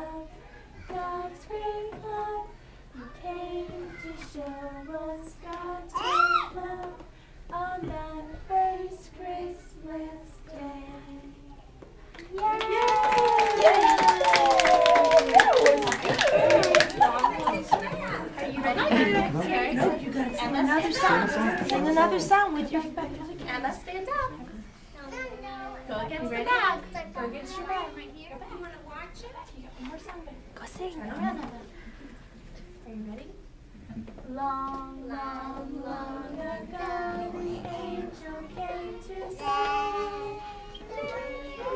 love, God's great love. He came to show us God's great love on that first Christmas day. Yay! Are you ready? No, you gotta sing another song. Sing another song with your Emma, stand up. Go against the back. Go against your back. Right here. You want to watch it? You got one more song. Go sing. Turn around. Are you ready? Long, long, long ago, the angel came to say,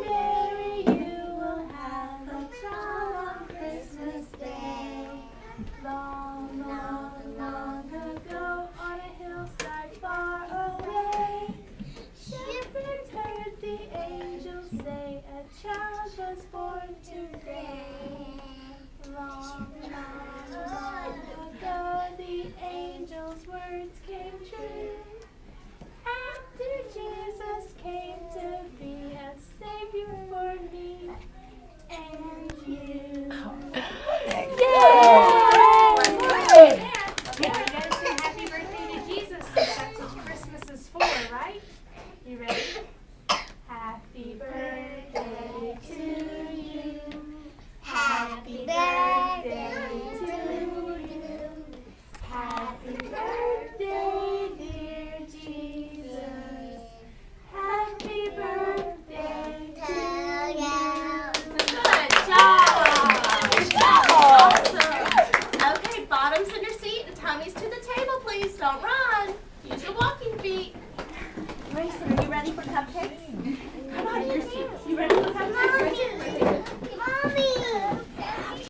Mary, you will have a child on Christmas Day. Long, long, long ago, on a hillside far away, shepherds heard the angel say, a child was born today. Long, long, long ago, the angel's words came true. After Jesus came to be a savior for me and you. Yay! Okay, you gotta say happy birthday to Jesus. That's what Christmas is for, right? You ready? Happy birthday to you. Happy birthday to you. Happy birthday, dear Jesus. Happy birthday to you. Good job. Good job. Awesome. Okay, bottoms in your seat and tummies to the table, please. Don't run. Use your walking feet. Grayson, are you ready for cupcakes? Come on, your seats. You ready for cupcakes?